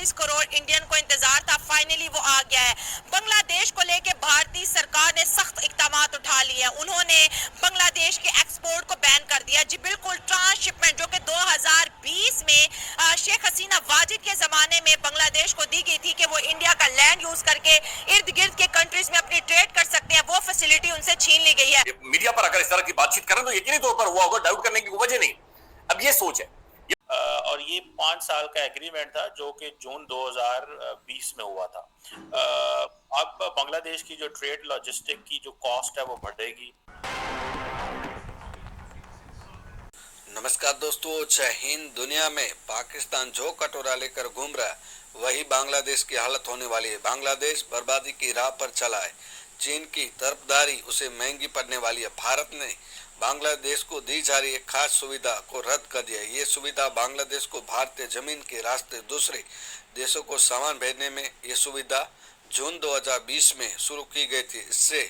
20 crore Indian को इंतजार था, फाइनली वो आ गया है। बांग्लादेश को लेके भारतीय सरकार ने सख्त इकदाम उठा लिए हैं। उन्होंने बांग्लादेश के एक्सपोर्ट को बैन कर दिया। जी बिल्कुल, ट्रांसशिपमेंट जो कि 2020 में शेख हसीना वाजिद के जमाने में बांग्लादेश को दी गई थी कि वो इंडिया का लैंड यूज करके इर्द गिर्द के कंट्रीज में अपनी ट्रेड कर सकते हैं, वो फैसिलिटी उनसे छीन ली गई है। मीडिया पर अगर इस तरह की बातचीत करें तो यकीनी तौर पर हुआ होगा, डाउट करने की वजह नहीं। अब ये सोच है और ये 5 साल का एग्रीमेंट था जो कि जून 2020 में हुआ था। अब बांग्लादेश की जो ट्रेड लॉजिस्टिक की जो कॉस्ट है वो बढ़ेगी। नमस्कार दोस्तों, जय हिंद। दुनिया में पाकिस्तान जो कटोरा लेकर घूम रहा है वही बांग्लादेश की हालत होने वाली है। बांग्लादेश बर्बादी की राह पर चला है। चीन की तरफदारी उसे महंगी पड़ने वाली है। भारत ने बांग्लादेश को दी जा रही एक खास सुविधा को रद्द कर दिया। ये सुविधा बांग्लादेश को भारतीय जमीन के रास्ते दूसरे देशों को सामान भेजने में ये सुविधा जून 2020 में शुरू की गई थी। इससे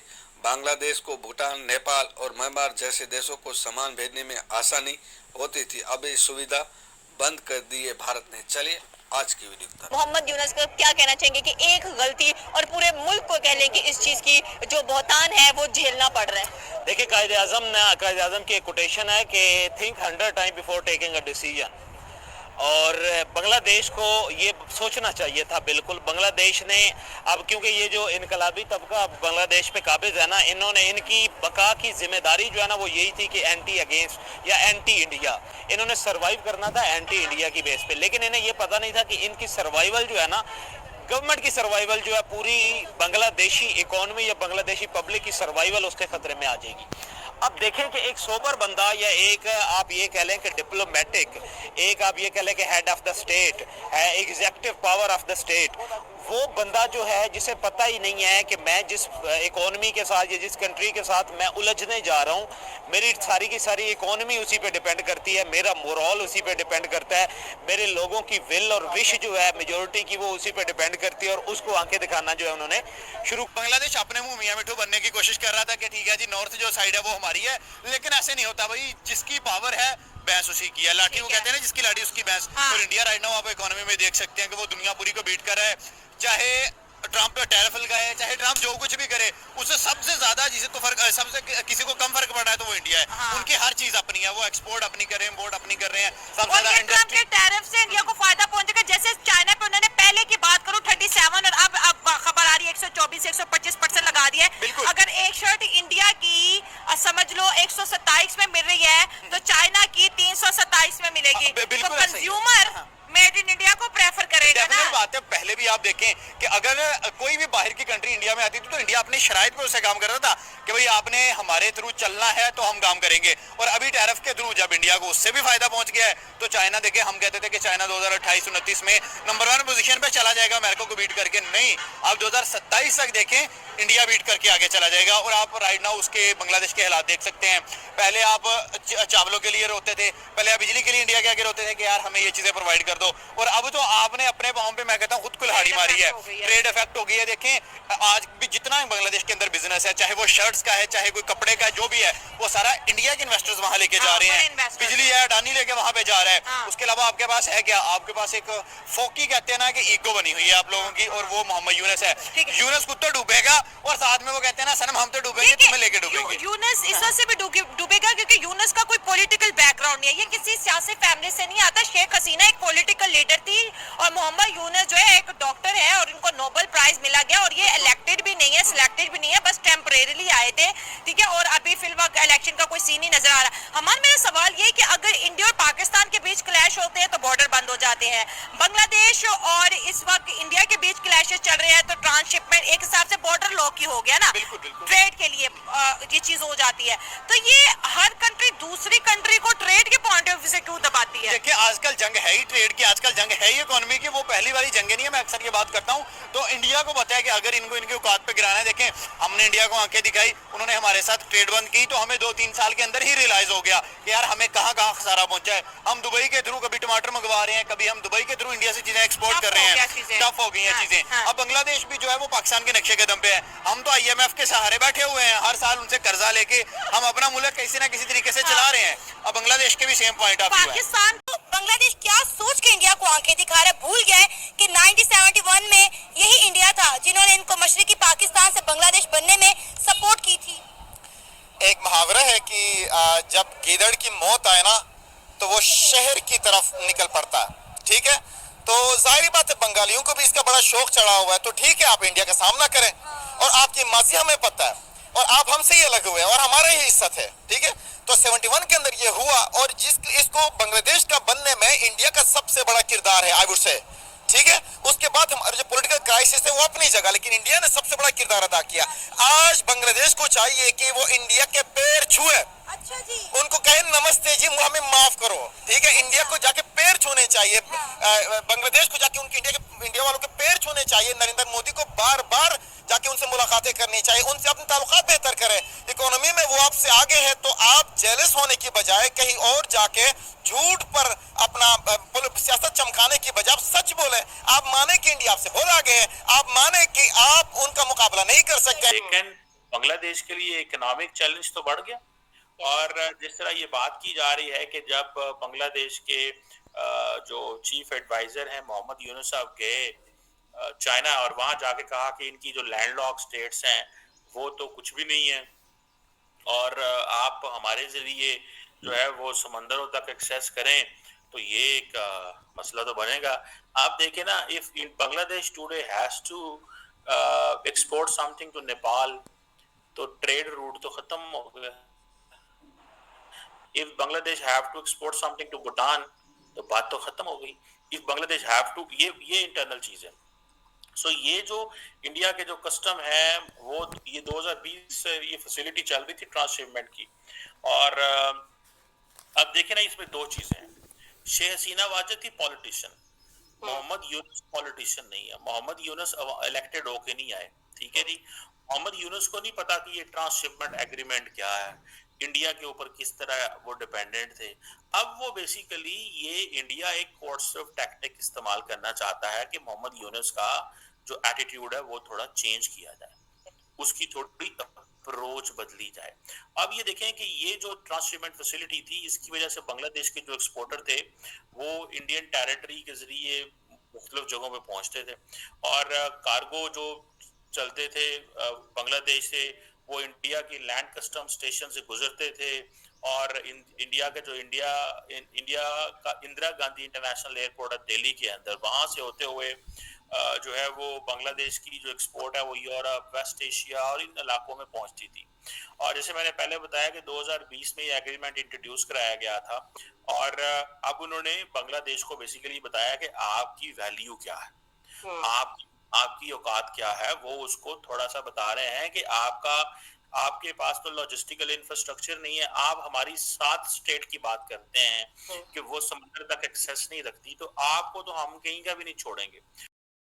बांग्लादेश को भूटान, नेपाल और म्यांमार जैसे देशों को सामान भेजने में आसानी होती थी। अब ये सुविधा बंद कर दी है भारत ने। चलिए आज की वीडियो। मोहम्मद यूनुस को क्या कहना चाहेंगे कि एक गलती और पूरे मुल्क को कह लें कि इस चीज की जो बहुतान है वो झेलना पड़ रहा है। देखिए, कायदे आज़म की कोटेशन है कि think 100 time before taking a decision. और बांग्लादेश को ये सोचना चाहिए था। बिल्कुल बांग्लादेश ने अब, क्योंकि ये जो इनकलाबी तबका बांग्लादेश पे काबिज है ना, इन्होंने इनकी बका की जिम्मेदारी जो है ना वो यही थी कि एंटी अगेंस्ट या एंटी इंडिया, इन्होंने सरवाइव करना था एंटी इंडिया की बेस पे। लेकिन इन्हें ये पता नहीं था कि इनकी सर्वाइवल जो है ना, गवर्नमेंट की सर्वाइवल जो है, पूरी बांग्लादेशी इकोनॉमी या बांग्लादेशी पब्लिक की सर्वाइवल उसके खतरे में आ जाएगी। अब देखें कि एक सोबर बंदा या एक आप ये कह लें कि डिप्लोमेटिक, एक आप ये कह लें कि हेड ऑफ द स्टेट है, executive power of the state, वो बंदा जो है जिसे पता ही नहीं है कि मैं जिस इकोनॉमी के साथ या जिस कंट्री के साथ मैं उलझने जा रहा हूँ, मेरी सारी की सारी इकोनॉमी उसी पे डिपेंड करती है, मेरा मोरल उसी पे डिपेंड करता है, मेरे लोगों की विल और विश जो है मेजोरिटी की वो उसी पे डिपेंड करती है। और उसको आंखें दिखाना जो है उन्होंने शुरू। बांग्लादेश अपने मुंह मियां मिठू बनने की कोशिश कर रहा था कि ठीक है जी, नॉर्थ जो साइड है वो हमारी है, लेकिन ऐसे नहीं होता भाई। जिसकी पावर है भैंस उसी की है। लाठी वो कहते हैं ना, जिसकी लाठी उसकी भैंस। और इंडिया राइट नाउ आप इकोनॉमी में देख सकते हैं कि वो दुनिया पूरी को बीट कर रहा है। चाहे ट्रंप पे टैरिफ लगाए, चाहे ट्रंप जो कुछ भी करे, उससे सबसे ज्यादा जिसे तो फर्क, सबसे किसी को कम फर्क पड़ रहा है तो वो इंडिया है। उनकी हर चीज अपनी है, वो एक्सपोर्ट अपनी कर रहे हैं, इम्पोर्ट अपनी कर रहे हैं। सबसे ज्यादा इंडस्ट्री टैरिफ से इंडिया को फायदा पहुंचेगा। जैसे चाइना पे उन्होंने पहले की बात करूं 37 और अब खबर आ रही है 124-125% लगा दिया है। अगर एक शर्ट इंडिया की समझ लो 127 में मिल रही है तो चाइना की 327 में मिलेगी। तो कंज्यूमर मेड इन इंडिया को प्रेफर करेगा ना। बात है। पहले भी आप देखें कि अगर कोई भी बाहर की कंट्री इंडिया में आती थी तो इंडिया अपनी शराइत पे उससे काम करता था कि भाई आपने हमारे थ्रू चलना है तो हम काम करेंगे। और अभी टैरिफ के थ्रू जब इंडिया को उससे भी फायदा पहुंच गया है तो चाइना, देखे हम कहते थे कि चाइना 2028-29 में नंबर 1 पोजीशन पे चला जाएगा अमेरिका को बीट करके। नहीं, आप 2027 तक देखें इंडिया बीट करके आगे चला जाएगा। और आप राइट नाउ उसके बांग्लादेश के हालात देख सकते हैं। पहले आप चावलों के लिए रोते थे, पहले आप बिजली के लिए इंडिया के आगे रोते थे कि यार हमें ये चीजें प्रोवाइड कर दो। और अब तो आपने अपने पांव पे, मैं कहता हूँ, खुद कुल्हाड़ी मारी है। ट्रेड इफेक्ट हो गई है। देखें आज भी जितना बांग्लादेश के अंदर बिजनेस है, चाहे वो शर्ट्स का है, चाहे कोई कपड़े का है, जो भी है, वो सारा इंडिया के इन्वेस्टर्स वहां लेके जा रहे हैं। बिजली है, अडानी लेके वहां पे जा रहा है। उसके अलावा आपके पास है क्या? आपके पास एक फोकी कहते हैं ना कि ईगो बनी हुई है आप लोगों की, और वो मोहम्मद यूनुस है। यूनुस खुद तो डूबेगा और साथ में वो कहते हैं ना, सनम हम तो डूबेंगे, तुम्हें लेके डूबेंगे। यूनुस इस वजह से भी डूबेगा क्योंकि यूनुस का कोई पॉलिटिकल बैकग्राउंड नहीं है, ये किसी सियासी फैमिली से नहीं आता। शेख हसीना एक पॉलिटिकल लीडर थी और मोहम्मद यूनुस जो है एक डॉक्टर है और इनको नोबेल प्राइज मिला गया। और ये इलेक्टेड भी नहीं है, सिलेक्टेड भी नहीं है, बस टेम्परेरीली आए थे, ठीक है। और अभी फिलहाल इलेक्शन का कोई सीन ही नजर आ रहा है। मेरा सवाल ये कि अगर इंडिया और पाकिस्तान के बीच क्लैश होते हैं तो बॉर्डर बंद हो जाते हैं। बांग्लादेश और इस वक्त इंडिया के बीच क्लैशेस चल रहे हैं तो ट्रांसशिपमेंट एक हिसाब से बॉर्डर लॉक ही हो गया ना, ट्रेड के लिए ये चीज हो जाती है। तो ये हर कंट्री दूसरी कंट्री को ट्रेड के पॉइंट ऑफ व्यू से क्यों दबाती है? देखिए, आजकल जंग है ही ट्रेड की, आजकल जंग है ही इकोनॉमी की। वो पहली वाली जंग नहीं है, मैं अक्सर ये बात करता हूँ। तो इंडिया को पता है कि अगर इनको इनके औकात पे गिराना है, देखें हमने इंडिया को आंखें दिखाई, उन्होंने हमारे साथ ट्रेड बंद की, तो हमें 2-3 साल के अंदर ही रियलाइज हो गया कि यार हमें कहाँ कहाँ खसारा पहुंचा है। हम दुबई के थ्रू कभी टमाटर मंगवा रहे हैं, कभी हम दुबई के थ्रू इंडिया से चीजें एक्सपोर्ट कर रहे हैं, टफ हो गई हैं चीजें। अब बांग्लादेश भी जो है वो पाकिस्तान के नक्शे कदम पे है। हम तो IMF के सहारे बैठे हुए हैं, हर साल उनसे कर्जा लेके हम अपना मुल्क किसी ना किसी तरीके से चला रहे हैं। अब बांग्लादेश के भी सेम पॉइंट ऑफ व्यू है। पाकिस्तान बांग्लादेश क्या सोच के इंडिया को आंखें दिखा रहा है, भूल गया है कि जब गीदड़ की मौत आए ना तो वो शहर की तरफ निकल पड़ता है, ठीक है। तो जाहिर बात है बंगालियों को भी इसका बड़ा शौक चढ़ा हुआ है, तो ठीक है आप इंडिया का सामना करें और आपकी माजी हमें पता है और आप हमसे ही अलग हुए हैं और हमारा ही इज्जत है, ठीक है। तो 71 के अंदर ये हुआ और इसको बांग्लादेश का बनने में इंडिया का सबसे बड़ा किरदार है, आई वुड से, ठीक है। उसके बाद हमारे जो पॉलिटिकल क्राइसिस है वो अपनी जगह, लेकिन इंडिया ने सबसे बड़ा किरदार अदा किया। आज बांग्लादेश को चाहिए कि वो इंडिया के पैर छुए, अच्छा जी, उनको कहे नमस्ते जी हमें माफ करो, ठीक है। इंडिया को जाके पैर छूने चाहिए, बांग्लादेश को जाके उनके इंडिया वालों के पैर छूने चाहिए। नरेंद्र मोदी को बार बार जाके उनसे मुलाकातें करनी चाहिए, उनसे अपने ताल्लुकात बेहतर करें। इकोनॉमी में वो आपसे आगे है तो आप जेलस होने की बजाय कहीं और जाके झूठ पर अपना सियासत चमकाने की बजाय आप सच बोले। आप माने कि इंडिया आपसे बहुत आगे है, आप माने कि आप उनका मुकाबला नहीं कर सकते। लेकिन बांग्लादेश के लिए इकोनॉमिक चैलेंज तो बढ़ गया। और जिस तरह ये बात की जा रही है कि जब बांग्लादेश के जो चीफ एडवाइजर हैं मोहम्मद यूनुस साहब गए चाइना और वहां जाके कहा कि इनकी जो लैंडलॉक स्टेट्स हैं वो तो कुछ भी नहीं है और आप हमारे जरिए जो है वो समंदरों तक एक्सेस करें, तो ये एक मसला तो बनेगा। आप देखें ना, if Bangladesh today has to export something to Nepal, तो ट्रेड रूट तो खत्म हो गया। If Bangladesh have to export something to Bhutan, तो बात तो खत्म हो गई। इफ बांग्लादेश हैव टू, ये इंटरनल चीज है। सो ये जो इंडिया के जो कस्टम है वो ये 2020 से ये फैसिलिटी चल रही थी ट्रांसशिपमेंट की। और अब देखें ना, इसमें दो चीजें हैं। शेख हसीना वाजिद थी पॉलिटिशियन, मोहम्मद यूनुस पॉलिटिशियन नहीं है। मोहम्मद यूनुस इलेक्टेड होके नहीं आए, ठीक है जी। मोहम्मद यूनुस को नहीं पता कि ये ट्रांसशिपमेंट एग्रीमेंट क्या है, इंडिया के ऊपर किस तरह वो डिपेंडेंट थे। अब वो बेसिकली ये इंडिया एक कोर्सिव टैक्टिक इस्तेमाल करना चाहता है कि मोहम्मद यूनुस का जो एटीट्यूड है वो थोड़ा चेंज किया जाए, उसकी थोड़ी अप्रोच बदली जाए। अब ये देखें कि ये जो ट्रांसशिपमेंट फैसिलिटी थी, इसकी वजह से बांग्लादेश के जो एक्सपोर्टर थे वो इंडियन टेरिटरी के जरिए मुख्तलिफ जगहों पे पहुंचते थे और कार्गो जो चलते थे बांग्लादेश से, वो इंडिया की लैंड कस्टम स्टेशन से गुजरते थे और इंडिया का जो इंडिया का इंदिरा गांधी इंटरनेशनल एयरपोर्ट है दिल्ली के अंदर, वहां से होते हुए जो है वो बांग्लादेश की जो एक्सपोर्ट है वो यूरोप, वेस्ट एशिया और इन इलाकों में पहुंचती थी। और जैसे मैंने पहले बताया कि 2020 में ये एग्रीमेंट इंट्रोड्यूस कराया गया था और अब उन्होंने बांग्लादेश को बेसिकली बताया कि आपकी वैल्यू क्या है, आपकी औकात क्या है, वो उसको थोड़ा सा बता रहे हैं कि आपके पास तो लॉजिस्टिकल इंफ्रास्ट्रक्चर नहीं है। आप हमारी 7 स्टेट की बात करते हैं कि वो समुद्र तक एक्सेस नहीं रखती, तो आपको तो हम कहीं का भी नहीं छोड़ेंगे।